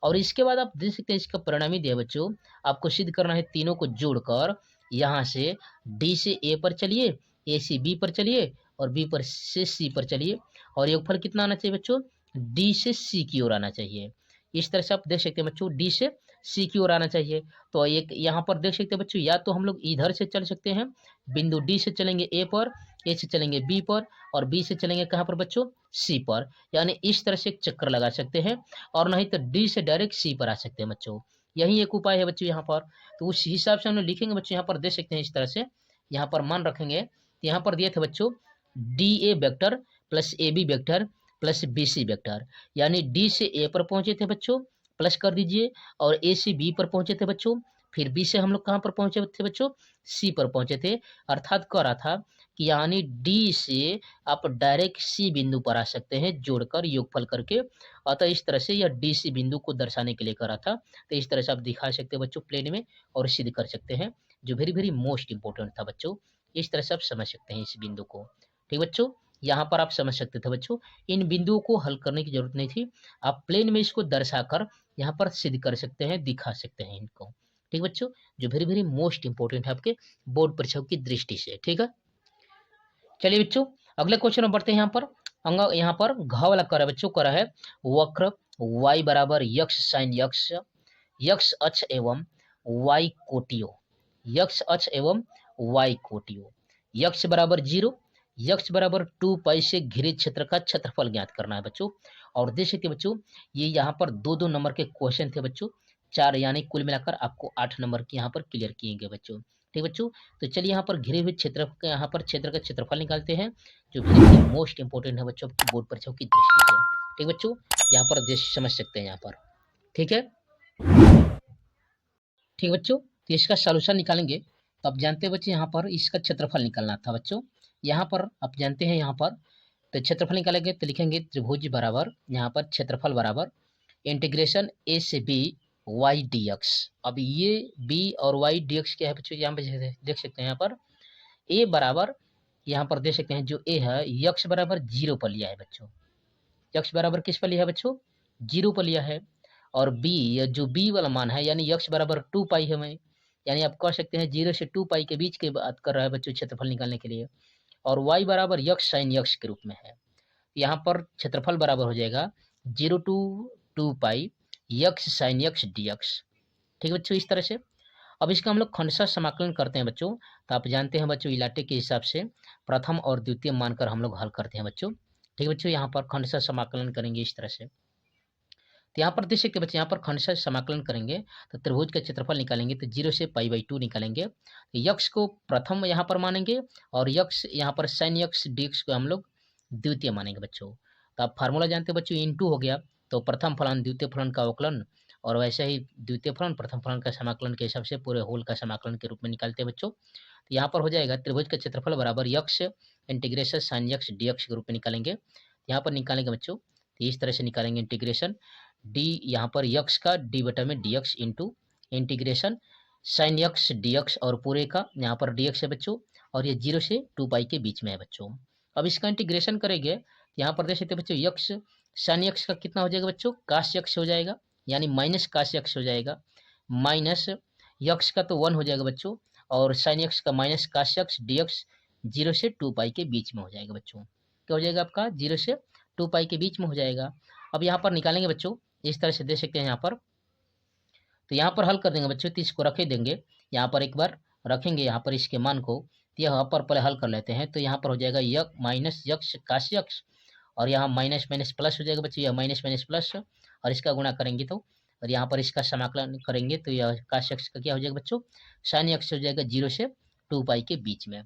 और इसके बाद आप देख सकते हैं इसका परिणामी दिया बच्चों, आपको सिद्ध करना है तीनों को जोड़कर। यहाँ से डी से ए पर चलिए, ए से बी पर चलिए, और बी पर से सी पर चलिए, और योगफल कितना आना चाहिए बच्चों, डी से सी की ओर आना चाहिए। इस तरह से आप देख सकते हैं बच्चों, डी से सी की ओर आना चाहिए। तो एक यहाँ पर देख सकते हैं बच्चों, या तो हम लोग इधर से चल सकते हैं, बिंदु डी से चलेंगे ए पर, ए से चलेंगे बी पर, और बी से चलेंगे कहाँ पर बच्चों, सी पर। यानी इस तरह से एक चक्कर लगा सकते हैं, और नहीं तो डी से डायरेक्ट सी पर आ सकते हैं बच्चों। यही एक उपाय है बच्चों यहाँ पर। तो उस हिसाब से हम लोग लिखेंगे बच्चों, यहाँ पर देख सकते हैं इस तरह से, यहाँ पर मान रखेंगे। यहाँ पर दिए थे बच्चों D A vector plus A B vector plus B C vector, यानी डी से ए पर पहुंचे थे बच्चों, प्लस कर दीजिए, और ए से बी पर पहुंचे थे बच्चों, फिर बी से हम लोग कहाँ पर पहुंचे थे बच्चों, सी पर पहुंचे थे। अर्थात कह रहा था कि यानी डी से आप डायरेक्ट सी बिंदु पर आ सकते हैं जोड़कर योगफल करके। अतः इस तरह से यह डी सी बिंदु को दर्शाने के लिए करा था। तो इस तरह से आप दिखा सकते हैं बच्चों प्लेन में, और सिद्ध कर सकते हैं, जो वेरी वेरी मोस्ट इंपॉर्टेंट था बच्चों। इस तरह से आप समझ सकते हैं इस बिंदु को। ठीक बच्चों, यहाँ पर आप समझ सकते थे बच्चों, इन बिंदुओं को हल करने की जरूरत नहीं थी, आप प्लेन में इसको दर्शाकर यहाँ पर सिद्ध कर सकते हैं, दिखा सकते हैं इनको। ठीक बच्चों, जो वेरी वेरी मोस्ट इंपॉर्टेंट है आपके बोर्ड परीक्षाओं की दृष्टि से। ठीक है, चलिए बच्चों अगले क्वेश्चन में बढ़ते हैं। यहाँ पर यहाँ पर घ वाला कर है बच्चों, कर है वक्र y बराबर यक्ष साइन यक्ष, यक्ष अक्ष एवं y कोटियों, यक्ष अक्ष एवं y कोटियों, यक्ष बराबर 0, यक्ष बराबर 2 पाई से घिरे क्षेत्र का क्षेत्रफल ज्ञात करना है बच्चों। और देख सकते हैं बच्चों, ये यहाँ पर 2-2 नंबर के क्वेश्चन थे बच्चों, 4 यानी कुल मिलाकर आपको 8 नंबर के यहाँ पर क्लियर किए गए बच्चों। ठीक बच्चों, तो चलिए यहाँ पर घिरे हुए क्षेत्र का यहाँ पर क्षेत्र का क्षेत्रफल निकालते हैं, जो वेरी मोस्ट इंपॉर्टेंट है बच्चों आपकी बोर्ड परीक्षाओं की दृष्टि से। ठीक बच्चों, यहाँ पर समझ सकते हैं यहाँ पर। ठीक है, ठीक बच्चों, तो इसका सॉल्यूशन निकालेंगे। तो आप जानते हैं बच्चे, यहाँ पर इसका क्षेत्रफल निकालना था बच्चों। यहाँ पर आप जानते हैं, यहाँ पर तो क्षेत्रफल निकालेंगे तो लिखेंगे त्रिभुज बराबर यहाँ पर क्षेत्रफल बराबर इंटीग्रेशन ए से बी वाई डी एक्स। अब ये बी और वाई डी एक्स क्या है बच्चों, यहाँ पे देख सकते हैं, यहाँ पर ए बराबर यहाँ पर देख सकते हैं, जो ए है यक्ष बराबर 0 पर लिया है बच्चों, यक्ष बराबर किस पर लिया है बच्चों, 0 पर लिया है। और बी, जो बी वाला मान है यानी यक्ष बराबर 2 पाई है, मैं यानी आप कह सकते हैं 0 से 2 पाई के बीच की बात कर रहा है बच्चों क्षेत्रफल निकालने के लिए। और y बराबर यक्ष साइन यक्ष के रूप में है। यहाँ पर क्षेत्रफल बराबर हो जाएगा 0 to 2 पाई यक्ष साइन यक्ष डी एक्स। ठीक बच्चों, इस तरह से अब इसका हम लोग खंडशः समाकलन करते हैं बच्चों। तो आप जानते हैं बच्चों, इलाटे के हिसाब से प्रथम और द्वितीय मानकर हम लोग हल करते हैं बच्चों। ठीक बच्चों, यहाँ पर खंडशः समाकलन करेंगे इस तरह से। तो यहाँ पर देख सकते बच्चे, यहाँ पर खंडशः समाकलन करेंगे तो त्रिभुज का क्षेत्रफल निकालेंगे तो 0 से π/2 निकालेंगे। तो यक्ष को प्रथम यहाँ पर मानेंगे और यक्ष यहाँ पर sin यक्ष dx को हम लोग द्वितीय मानेंगे बच्चों। तो आप फार्मूला जानते हैं बच्चों, इन टू हो गया तो प्रथम फलन द्वितीय फलन का अवकलन, और वैसे ही द्वितीय फलन प्रथम फलन का समाकलन के हिसाब से पूरे होल का समाकलन के रूप में निकालते हैं बच्चों। तो यहाँ पर हो जाएगा त्रिभुज का क्षेत्रफल बराबर यक्ष इंटीग्रेशन sin यक्ष dx के रूप में निकालेंगे। यहाँ पर निकालेंगे बच्चों, तो इस तरह से निकालेंगे इंटीग्रेशन डी, यहाँ पर यक्ष का डी बटा में dx इंटू इंटीग्रेशन sin यक्ष dx और पूरे का यहाँ पर dx है बच्चों, और ये 0 से 2π के बीच में है बच्चों। अब इसका इंटीग्रेशन करेंगे, यहाँ पर देख सकते बच्चों यक्ष sin यक्ष का कितना हो जाएगा बच्चों, cos यक्ष हो जाएगा, यानी माइनस cos यक्ष हो जाएगा, माइनस यक्ष का तो 1 हो जाएगा बच्चों, और sin यक्ष का माइनस cos यक्ष dx 0 से 2π के बीच में हो जाएगा बच्चों। क्या हो जाएगा आपका, 0 से 2π के बीच में हो जाएगा। अब यहाँ पर निकालेंगे बच्चों, इस तरह से दे सकते हैं यहाँ पर, तो यहाँ पर हल कर देंगे बच्चों, तो इसको रखे देंगे यहाँ पर, एक बार रखेंगे यहाँ पर इसके मान को, तो यहाँ पर पहले हल कर लेते हैं। तो यहाँ पर हो जाएगा यक माइनस यक्ष cos यक्ष, और यहाँ माइनस माइनस प्लस हो जाएगा बच्चों, यह माइनस माइनस प्लस, और इसका गुणा करेंगे तो, और यहाँ पर इसका समाकलन करेंगे तो यह cos यक्ष का क्या हो जाएगा बच्चों, sin यक्ष हो जाएगा 0 से 2π के बीच में।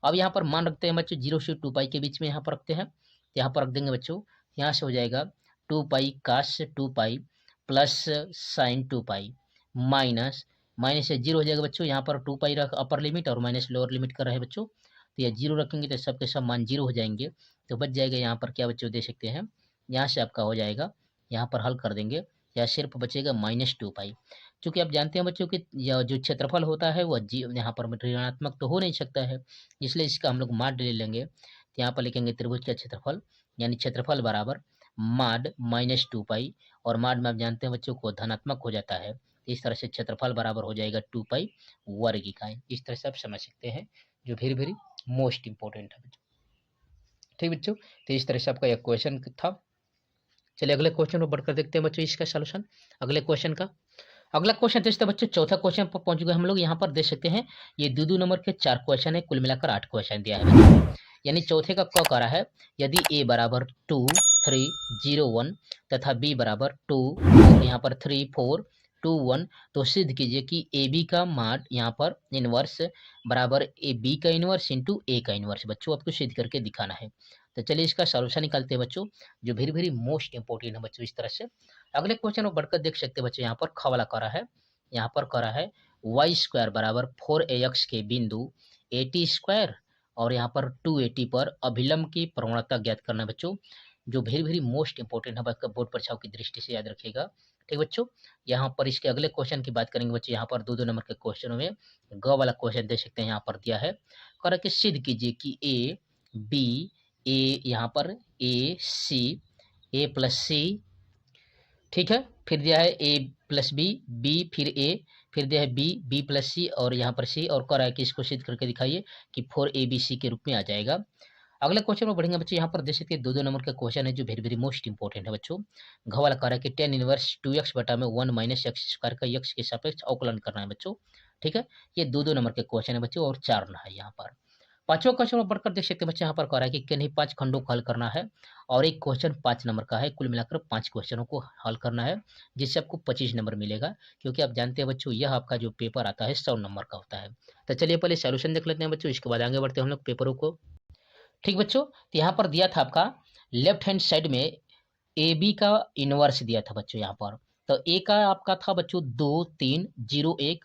अब यहाँ पर मान रखते हैं बच्चों 0 से 2π के बीच में यहाँ पर रखते हैं, तो यहाँ पर रख देंगे बच्चों, यहाँ से हो जाएगा 2π cos 2π plus sin 2π minus minus से 0 हो जाएगा बच्चों, यहाँ पर 2π रख अपर लिमिट और माइनस लोअर लिमिट कर रहे हैं बच्चों, तो यह 0 रखेंगे तो सबके सब मान 0 हो जाएंगे, तो बच जाएगा यहाँ पर क्या बच्चों दे सकते हैं, यहाँ से आपका हो जाएगा, यहाँ पर हल कर देंगे, या सिर्फ बचेगा -2π। चूँकि आप जानते हैं बच्चों कि यह जो क्षेत्रफल होता है वह यहाँ पर ऋणात्मक तो हो नहीं सकता है, इसलिए इसका हम लोग माड ले लेंगे। तो यहाँ पर लिखेंगे त्रिभुज का क्षेत्रफल, यानी क्षेत्रफल बराबर माड -2π, और माड में आप जानते हैं बच्चों को धनात्मक हो जाता है, इस तरह से क्षेत्रफल बराबर हो जाएगा 2π वर्ग इकाई। इस तरह से आप समझ सकते हैं, जो वेरी वेरी मोस्ट इंपॉर्टेंट है बच्चों। ठीक बच्चों, तो इस तरह से आपका यह क्वेश्चन था। चलिए अगले क्वेश्चन को बढ़कर देखते हैं बच्चों इसका सॉल्यूशन। अगले क्वेश्चन का अगला क्वेश्चन देखते हैं बच्चों, चौथा क्वेश्चन पर पहुंच गए हम लोग। यहाँ पर देख सकते हैं ये दो नंबर के 4 क्वेश्चन है, कुल मिलाकर 8 क्वेश्चन दिया है, यानी चौथे का क करा है, यदि a बराबर 2 3 0 1 तथा b बराबर 2 यहाँ पर 3 4 2 1, तो सिद्ध कीजिए कि ए बी का मान यहाँ पर इनवर्स बराबर ए बी का इनवर्स इंटू ए का इनवर्स। बच्चों आपको सिद्ध करके दिखाना है, तो चलिए इसका सॉल्यूशन निकालते हैं बच्चों, जो वेरी वेरी मोस्ट इंपोर्टेंट है बच्चों। इस तरह से अगले क्वेश्चन को बढ़कर देख सकते हैं बच्चों, यहाँ पर खवाला करा है, यहाँ पर करा है y² बराबर 4ax के बिंदु 80² और यहाँ पर 280 पर अभिलंब की प्रवणता ज्ञात करना है बच्चों, जो वेरी वेरी मोस्ट इंपोर्टेंट है बच्चों, बोर्ड परीक्षाओं की दृष्टि से याद रखिएगा। ठीक बच्चों, यहाँ पर इसके अगले क्वेश्चन की बात करेंगे बच्चों। यहाँ पर दो नंबर के क्वेश्चनों में ग वाला क्वेश्चन देख सकते हैं, यहाँ पर दिया है, करा कि सिद्ध कीजिए कि ए बी ए यहाँ पर ए सी ए प्लस सी, ठीक है, फिर दिया है ए प्लस बी बी फिर ए, फिर दिया है बी बी प्लस सी और यहाँ पर सी, और कह रहा है कि इसको सिद्ध करके दिखाइए कि 4abc के रूप में आ जाएगा। अगले क्वेश्चन में बढ़ेंगे बच्चों। यहाँ पर देख सकते हैं दो नंबर का क्वेश्चन है, जो वेरी वेरी मोस्ट इंपोर्टेंट है बच्चों। घ वाला कह रहा है कि tan इनवर्स 2x बटा में 1 माइनस x² का x के सापेक्ष अवकलन करना है बच्चों। ठीक है, ये दो नंबर के क्वेश्चन है बच्चों, और 4 ना है यहाँ पर। पांचवा क्वेश्चन में बढ़कर देख सकते हैं बच्चे, यहाँ पर कह रहा है कि किन्हीं 5 खंडों को हल करना है, और एक क्वेश्चन 5 नंबर का है, कुल मिलाकर 5 क्वेश्चनों को हल करना है, जिससे आपको 25 नंबर मिलेगा, क्योंकि आप जानते हैं बच्चों यह आपका जो पेपर आता है 100 नंबर का होता है। तो चलिए पहले सॉल्यूशन देख लेते हैं बच्चों, इसके बाद आगे बढ़ते हैं हम लोग पेपरों को। ठीक बच्चों, तो यहाँ पर दिया था आपका लेफ्ट हैंड साइड में ए बी का इनवर्स दिया था बच्चों। यहाँ पर तो ए का आपका था बच्चों 2 3 0 1,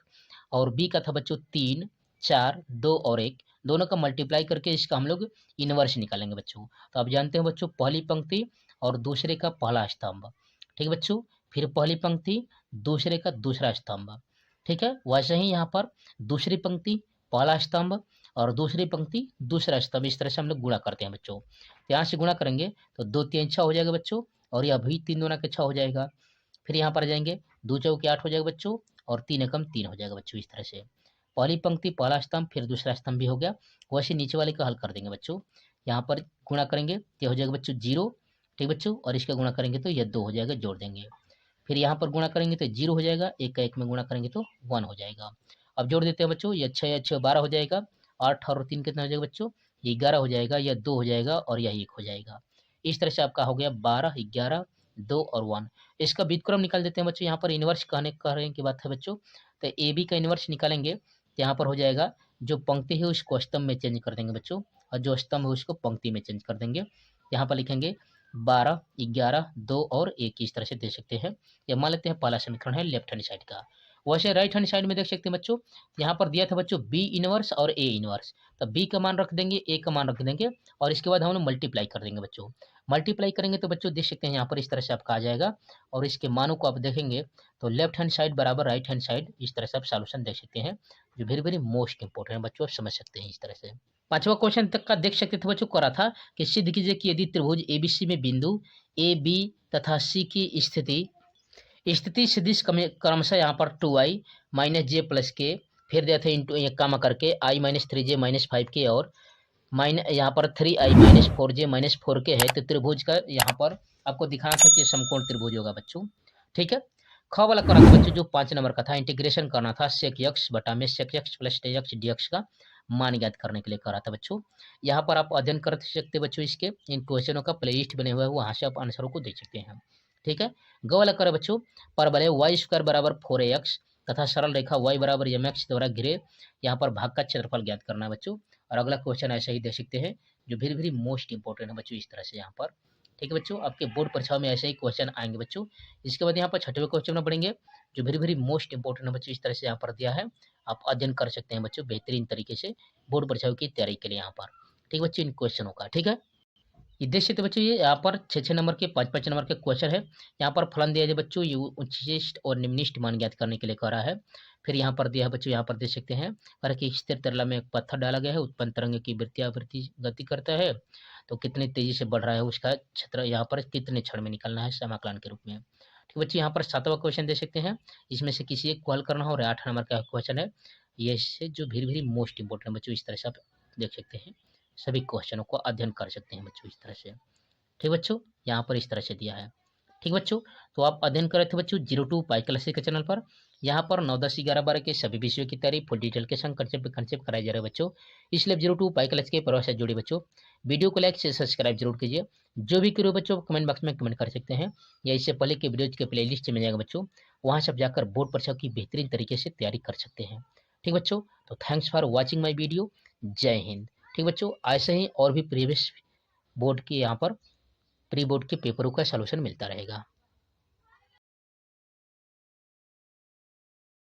और बी का था बच्चों 3 4 2 और 1, दोनों का मल्टीप्लाई करके इसका हम लोग इनवर्स निकालेंगे बच्चों। तो आप जानते हैं बच्चों पहली पंक्ति और दूसरे का पहला स्तंभ, ठीक है बच्चों, फिर पहली पंक्ति दूसरे का दूसरा स्तंभ, ठीक है। वैसे ही यहाँ पर दूसरी पंक्ति पहला स्तंभ और दूसरी पंक्ति दूसरा स्तंभ, इस तरह से हम लोग गुणा करते हैं बच्चों। यहाँ से गुणा करेंगे तो 2 3 6 हो जाएगा बच्चों, और यह भी 3 दूना के 6 हो जाएगा। फिर यहाँ पर जाएंगे 2 चौके 8 हो जाएगा बच्चों, और 3 एकम 3 हो जाएगा बच्चों। इस तरह से पहली पंक्ति पहला स्तंभ फिर दूसरा स्तंभ भी हो गया। वैसे नीचे वाले का हल कर देंगे बच्चों, यहाँ पर गुणा करेंगे तो हो जाएगा बच्चों 0, ठीक बच्चों, और इसका गुणा करेंगे तो यह 2 हो जाएगा, जोड़ देंगे। फिर यहाँ पर गुणा करेंगे तो 0 हो जाएगा, 1 का 1 में गुणा करेंगे तो 1 हो जाएगा। अब जोड़ देते हैं बच्चों, यह 6 या 6 12 हो जाएगा, 8 और 3 कितना हो जाएगा बच्चों, 11 हो जाएगा, यह 2 हो जाएगा और यह 1 हो जाएगा। इस तरह से आपका हो गया 12 11 2 और 1। इसका व्युत्क्रम निकाल देते हैं बच्चों। यहाँ पर इन्वर्स करने की बात है बच्चों, तो ए बी का इन्वर्स निकालेंगे तो यहाँ पर हो जाएगा, जो पंक्ति है उसको स्तंभ में चेंज कर देंगे बच्चों, और जो स्तंभ है उसको पंक्ति में चेंज कर देंगे। यहाँ पर लिखेंगे 12, 11, 2 और 1, इस तरह से दे सकते हैं। ये मान लेते हैं पहला समीकरण है लेफ्ट हैंड साइड का। वैसे राइट हैंड साइड में देख सकते हैं बच्चों, यहाँ पर दिया था बच्चों बी इनवर्स और ए इनवर्स, तो बी का मान रख देंगे, ए का मान रख देंगे, और इसके बाद हम लोग मल्टीप्लाई कर देंगे बच्चों। मल्टीप्लाई करेंगे तो बच्चों देख सकते हैं यहाँ पर इस तरह से आपका आ जाएगा, और इसके मानों को आप देखेंगे तो लेफ्ट हैंड साइड बराबर राइट हैंड साइड, इस तरह से आप सॉल्यूशन देख सकते हैं, जो वेरी वेरी मोस्ट इंपॉर्टेंट है बच्चों, आप समझ सकते हैं इस तरह से। पांचवा क्वेश्चन तक का देख सकते थे बच्चों, करा था कि सिद्ध कीजिए कि यदि त्रिभुज एबीसी में बिंदु ए बी तथा सी की स्थिति सदिश क्रमशः यहाँ पर 2i माइनस जे प्लस के, फिर दिया था इंटू कामा करके i minus 3j minus 5k और यहाँ पर 3i minus 4j minus 4k है, तो त्रिभुज का यहाँ पर आपको दिखाना था कि समकोण त्रिभुज होगा बच्चों। ठीक है, ख वाला करा था बच्चों जो 5 नंबर का था, इंटीग्रेशन करना था sec x बटा में sec x plus x dx का मान ज्ञात करने के लिए करा था बच्चों। यहाँ पर आप अध्ययन कर सकते बच्चों, इसके इन क्वेश्चनों का प्ले लिस्ट बने हुए हैं, वहाँ से आप आंसरों को देख सकते हैं। ठीक है, ग वाला करें बच्चों, परवलय वाई स्क्वायर बराबर 4ax तथा सरल रेखा y बराबर mx द्वारा घिरे यहाँ पर भाग का क्षेत्रफल ज्ञात करना है बच्चों। और अगला क्वेश्चन ऐसा ही दे सकते हैं, जो वेरी वेरी मोस्ट इंपॉर्टेंट है बच्चों, इस तरह से यहाँ पर। ठीक है बच्चों, आपके बोर्ड परीक्षाओं में ऐसे ही क्वेश्चन आएंगे बच्चों। इसके बाद यहाँ पर छठवें क्वेश्चन में पढ़ेंगे, जो वेरी वेरी मोस्ट इंपॉर्टेंट है बच्चों, इस तरह से यहाँ पर दिया है, आप अध्ययन कर सकते हैं बच्चों बेहतरीन तरीके से बोर्ड परीक्षाओं की तैयारी के लिए यहाँ पर। ठीक बच्चों, इन क्वेश्चनों का। ठीक है, ये देख सकते बच्चों, ये यहाँ पर 6 नंबर के 5 नंबर के क्वेश्चन है। यहाँ पर फलन दिया है बच्चों, ये उच्चिष्ट और निम्निष्ट मान ज्ञात करने के लिए कह रहा है। फिर यहाँ पर दिया है बच्चों, यहाँ पर देख सकते हैं कर कि स्थिर तरल में एक पत्थर डाला गया है, उत्पन्न तरंग की वृत्ति गति करता है, तो कितनी तेजी से बढ़ रहा है उसका क्षेत्र यहाँ पर कितने क्षण में निकलना है समाकलन के रूप में। ठीक बच्चे, यहाँ पर 7वां क्वेश्चन दे सकते हैं, इसमें से किसी एक को हल करना हो, और 8 नंबर का क्वेश्चन है, ये इससे जो वेरी वेरी मोस्ट इंपॉर्टेंट बच्चों, इस तरह से आप देख सकते हैं, सभी क्वेश्चनों को अध्ययन कर सकते हैं बच्चों इस तरह से। ठीक बच्चों, यहाँ पर इस तरह से दिया है। ठीक बच्चों, तो आप अध्ययन कर रहे थे बच्चों 02 पाई क्लासेस के चैनल पर। यहाँ पर 9, 10, 11, 12 के सभी विषयों की तैयारी फुल डिटेल के संग कंसेप्ट कराए जा रहे हैं बच्चों, इसलिए 02 पाई क्लास के प्रवाह से जुड़े बच्चों वीडियो को लाइक से सब्सक्राइब जरूर कीजिए। जो भी करो बच्चों कमेंट बॉक्स में कमेंट कर सकते हैं, या इससे पहले के वीडियो के प्ले लिस्ट मिल जाएगा बच्चों, वहाँ से आप जाकर बोर्ड परीक्षा की बेहतरीन तरीके से तैयारी कर सकते हैं। ठीक बच्चों, तो thanks for watching my video, जय हिंद। ठीक बच्चों, ऐसे ही और भी प्रीवियस बोर्ड के यहाँ पर प्री बोर्ड के पेपरों का सलूशन मिलता रहेगा।